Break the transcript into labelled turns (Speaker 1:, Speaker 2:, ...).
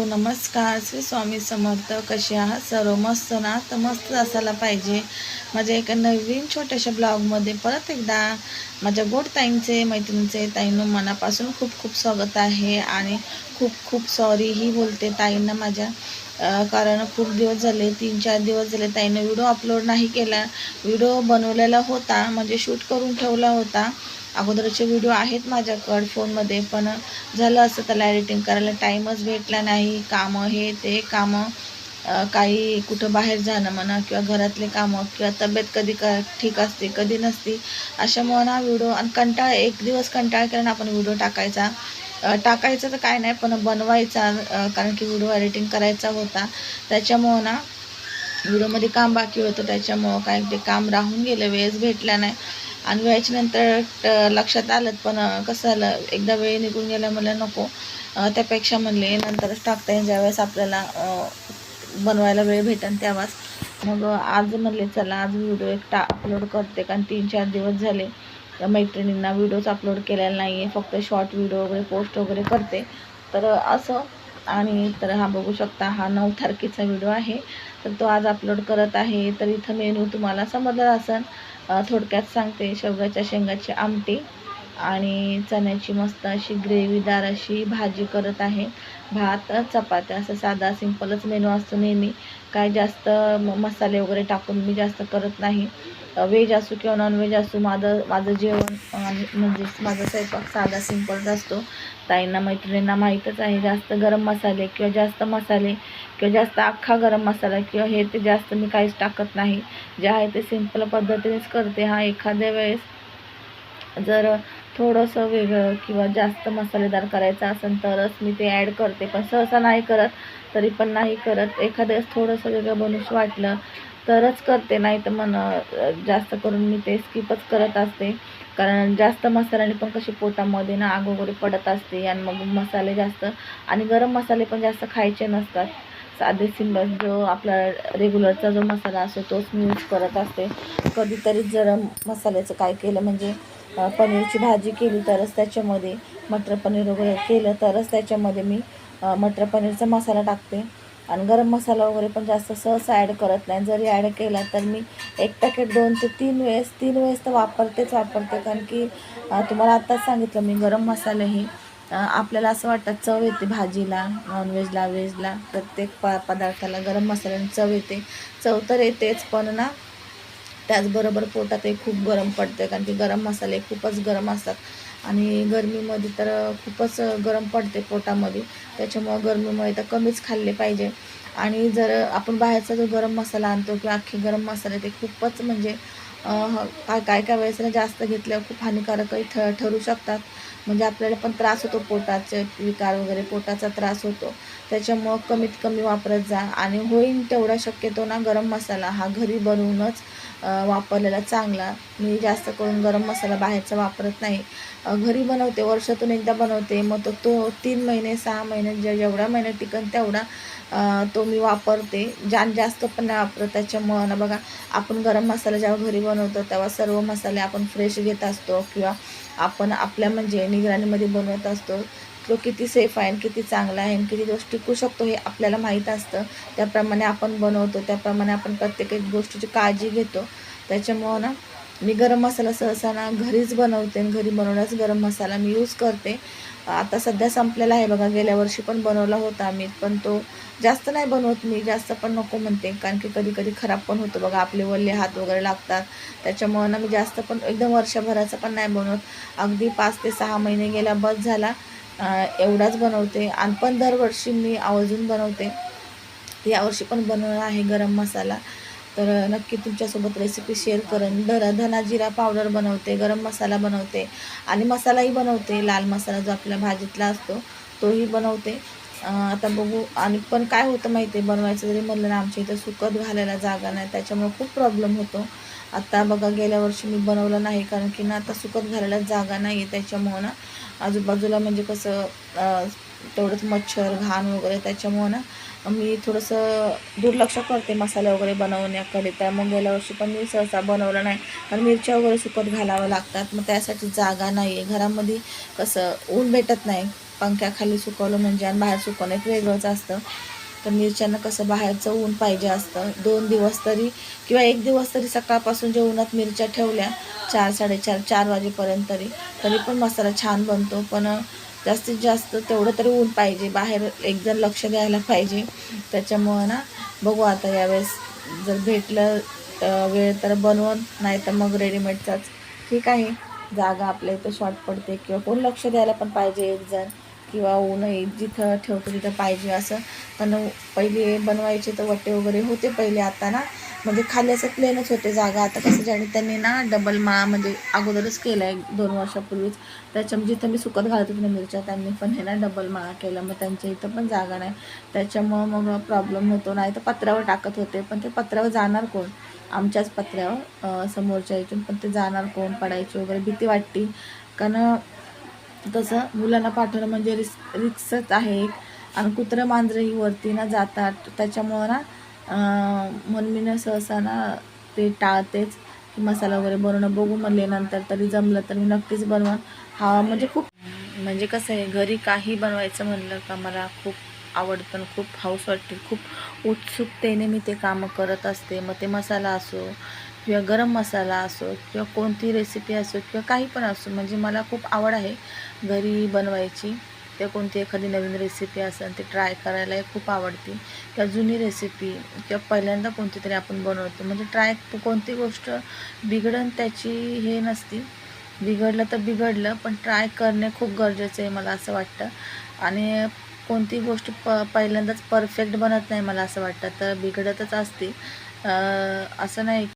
Speaker 1: नमस्कार. श्री स्वामी समर्थ. कसे आहात सर्व? मस्त ना? तर मस्त असायला पाहिजे. माझ्या एका नवीन छोट्याशा ब्लॉगमध्ये परत एकदा माझ्या गोड ताईंचे, मैत्रिणींचे, ताईंनो मनापासून खूप खूप स्वागत आहे. आणि खूप खूप सॉरीही बोलते ताईंना माझ्या, कारण खूप दिवस झाले, 3-4 दिवस झाले ताईनं व्हिडिओ अपलोड नाही केला. व्हिडिओ बनवलेला होता, म्हणजे शूट करून ठेवला होता. अगोदरचे व्हिडिओ आहेत माझ्याकडं फोनमध्ये, पण झालं असं त्याला एडिटिंग करायला टाईमच भेटला नाही. कामं हे ते कामं, काही कुठं बाहेर जाणं म्हणा, किंवा घरातले कामं, किंवा तब्येत कधी ठीक असते कधी नसते. अशामुळं ना व्हिडिओ, आणि कंटाळा, एक दिवस कंटाळा केला ना आपण व्हिडिओ टाकायचं तर काय नाही, पण बनवायचा, कारण की व्हिडिओ एडिटिंग करायचा होता. त्याच्यामुळं ना व्हिडिओमध्ये काम बाकी होतं, त्याच्यामुळं काय ते काम राहून गेलं, वेळच भेटला नाही. आणि वेळेच्या नंतर लक्षात आलं, पण कसं झालं, एकदा वेळ निघून गेला, म्हणलं नको, त्यापेक्षा म्हणले नंतरच टाकता येईल, ज्यावेळेस आपल्याला बनवायला वेळ भेटेल तेव्हाच. मग आज म्हणले चला आज व्हिडिओ अपलोड करते, कारण 3-4 दिवस झाले मैत्रिणींना व्हिडिओज अपलोड केलेला नाही आहे, फक्त शॉर्ट व्हिडिओ वगैरे पोस्ट वगैरे करते. तर असं, आणि तर हा बघू शकता, हा 9 तारखेचा व्हिडिओ आहे, तर तो आज अपलोड करत आहे. तर इथं मेनू तुम्हाला समजलं असेल, थोडक्यात सांगते. शेवग्याच्या शेंगाची आमटी आणि चण्याची मस्त अशी ग्रेव्हीदार अशी भाजी करत आहे. भात, चपात्या, असं साधा सिंपलच मेनू असतो नेहमी. काय जास्त मसाले वगैरे टाकून मी जास्त करत नाही. व्हेज असो किंवा नॉनव्हेज असो, माझं जेवण म्हणजे माझा स्वयंपाक साधा सिंपलच असतो. ताईंना, मैत्रिणींना माहीतच आहे. जास्त गरम मसाले किंवा जास्त मसाले किंवा जास्त अख्खा गरम मसाला किंवा हे ते जास्त मी काहीच टाकत नाही. जे आहे ते सिंपल पद्धतीनेच करते. हा एखाद्या वेळेस जर थोडंसं वेगळं किंवा जास्त मसालेदार करायचं असेल तरच मी ते ॲड करते, पण सहसा नाही करत. तरी पण नाही करत, एखाद्या वेळेस थोडंसं वेगळं बनवूशी वाटलं तरच करते, नाही तर जास्त करून मी ते स्किपच करत असते. कारण जास्त मसाल्याने पण कशी पोटामध्ये ना आग वगैरे पडत असते, आणि मग मसाले जास्त आणि गरम मसाले पण जास्त खायचे नसतात. साधे सिंपल जो आपला रेग्युलरचा जो मसाला असतो तोच मी यूज करत असते. कधीतरी जर मसाल्याचं काय केलं, म्हणजे पनीरची भाजी केली तरच त्याच्यामध्ये, मटर पनीर वगैरे केलं तरच त्याच्यामध्ये मी मटर पनीरचा मसाला टाकते. आणि गरम मसाला वगैरे पण जास्त सहसा ॲड करत नाही. जरी ॲड केला तर मी एक पॅकेट 2 ते 3 वेळेस तर वापरते, कारण की तुम्हाला आत्ताच सांगितलं मी, गरम मसाले हे आपल्याला असं वाटतं चव येते भाजीला, नॉनव्हेजला, व्हेजला, प्रत्येक पदार्थाला गरम मसाल्याने चव येते. चव तर येतेच, पण ना त्याचबरोबर पोटातही खूप गरम पडते, कारण की गरम मसाले खूपच गरम असतात. आणि गरमीमध्ये तर खूपच गरम पडते पोटामध्ये. त्याच्यामुळं गरमीमुळे तर कमीच खाल्ले पाहिजे. आणि जर आपण बाहेरचा जो गरम मसाला आणतो किंवा अख्खे गरम मसाले, ते खूपच म्हणजे काय काय वेळेस जास्त घेतल्यावर खूप हानिकारकही ठरू शकतात. म्हणजे आपल्याला पण त्रास होतो, पोटाचे विकार वगैरे, पोटाचा त्रास होतो. त्याच्यामुळं कमीत कमी वापरत जा. आणि होईन तेवढा शक्यतो ना गरम मसाला हा घरी बनवूनच वापरलेला चांगला. मी जास्त करून गरम मसाला बाहेरचा वापरत नाही, घरी बनवते. वर्षातून एकदा बनवते, मग तो 3 महिने 6 महिने जेवढ्या महिने टिकन तेवढा तो मी वापरते. जास्त पण नाही वापरत. त्याच्यामुळं ना बघा, आपण गरम मसाला जेव्हा घरी बनवतो तेव्हा सर्व मसाले आपण फ्रेश घेत असतो, किंवा आपण आपल्या म्हणजे निगराणीमध्ये बनवत असतो. तो किती सेफ आहे आणि किती चांगला आहे आणि किती दिवस टिकू शकतो हे आपल्याला माहीत असतं. त्याप्रमाणे आपण बनवतो, त्याप्रमाणे आपण प्रत्येक एक गोष्टीची काळजी घेतो. त्याच्यामुळं ना मी गरम मसाला सहसा ना घरीच बनवते, आणि घरी बनवलाच गरम मसाला मी यूज करते. आता सध्या संपलेला आहे बघा. गेल्या वर्षी पण बनवला होता मी, पण तो जास्त नाही बनवत मी, जास्त पण नको म्हणते, कारण की कधी कधी खराब पण होतं बघा, आपले वल्ले हात वगैरे लागतात. त्याच्यामुळं ना मी जास्त पण एकदम वर्षभराचं पण नाही बनवत. अगदी 5 ते 6 महिने गेला बस झाला, एवढाच बनवते. आणि पण दरवर्षी मी आवर्जून बनवते. यावर्षी पण बनवणार आहे गरम मसाला, तर नक्की तुमच्यासोबत रेसिपी शेअर करेन. धना जिरा पावडर बनवते, गरम मसाला बनवते, आणि मसालाही बनवते. लाल मसाला जो आपल्या भाजीतला असतो तोही बनवते. आता बघू. आणि पण काय होतं माहिती आहे, बनवायचं जरी म्हणलं ना, आमच्या इथं सुकत घालायला जागा नाही, त्याच्यामुळे खूप प्रॉब्लेम होतो. आता बघा, गेल्या वर्षी मी बनवलं नाही, कारण की ना आता सुकत घालायला जागा नाही आहे. त्याच्यामुळं ना आजूबाजूला म्हणजे कसं तेवढंच मच्छर, घाण वगैरे, त्याच्यामुळं ना मी थोडंसं दुर्लक्ष करते मसाले वगैरे बनवण्याकडे. त्यामुळे गेल्या वर्षी पण मी सहसा बनवलं नाही, कारण मिरच्या वगैरे सुकत घालाव्या लागतात. मग त्यासाठी जागा नाही आहे घरामध्ये, कसं ऊन भेटत नाही. पंख्याखाली सुकवलं म्हणजे आणि बाहेर सुकवणं एक वेगळंच असतं. तर मिरच्यांना कसं बाहेरचं ऊन पाहिजे असतं. 2 दिवस तरी किंवा 1 दिवस तरी सकाळपासून ज्या उन्हात मिरच्या ठेवल्या 4, 4:30, 4 वाजेपर्यंत तरी पण मसाला छान बनतो. पण जास्तीत जास्त तेवढं तरी ऊन पाहिजे. बाहेर एक जण लक्ष द्यायला पाहिजे. त्याच्यामुळं ना बघू आता यावेळेस जर भेटलं वेळ तर बनवून, नाही तर मग रेडीमेडचाच ठीक आहे. जागा आपल्या इथं शॉर्ट पडते किंवा कोण लक्ष द्यायला पण पाहिजे एक जण, किंवा ऊनही जिथं ठेवतो तिथं पाहिजे असं. पण पहिले बनवायचे तर वटे वगैरे होते पहिले. आता ना म्हणजे खाली असं प्लेनच होते जागा. आता कसं ज्याने त्यांनी ना डबल माळा म्हणजे अगोदरच केला आहे 2 वर्षापूर्वीच. त्याच्यामुळे जिथं मी सुकत घालत होते ना मिरच्या, त्यांनी पण हे ना डबल माळा केला. मग त्यांच्या इथं पण जागा नाही. त्याच्यामुळं मग प्रॉब्लेम होतो. नाही तर पत्र्यावर टाकत होते, पण ते पत्र्यावर जाणार कोण? आमच्याच पत्र्यावर समोरच्या इथून. पण ते जाणार कोण? पडायची वगैरे भीती वाटते. कारण तसं मुलांना पाठवणं म्हणजे रिस्कच आहे एक. आणि कुत्रं मांजरंही वरती ना जातात. त्याच्यामुळं ना म्हणून मी ना सहसा ना ते टाळतेच की मसाला वगैरे बनवणं. बघू म्हणले नंतर तरी जमलं तर मी नक्कीच बनवून. हा म्हणजे खूप म्हणजे कसं आहे, घरी काही बनवायचं म्हणलं का मला खूप आवडतं आणि खूप हौस वाटते. खूप उत्सुकतेने मी ते कामं करत असते. मग ते मसाला असो किंवा गरम मसाला असो किंवा कोणती रेसिपी असो किंवा काही पण असो, म्हणजे मला खूप आवड आहे घरी बनवायची. त्या कोणती एखादी नवीन रेसिपी असेल ते ट्राय करायला खूप आवडते. किंवा जुनी रेसिपी किंवा पहिल्यांदा कोणती तरी आपण बनवतो म्हणजे ट्राय. कोणती गोष्ट बिघडन त्याची हे नसती. बिघडलं तर बिघडलं, पण ट्राय करणे खूप गरजेचं आहे मला असं वाटतं. आणि कोणती गोष्ट पहिल्यांदाच परफेक्ट बनत नाही मला असं वाटतं, तर बिघडतच असते. असं नाही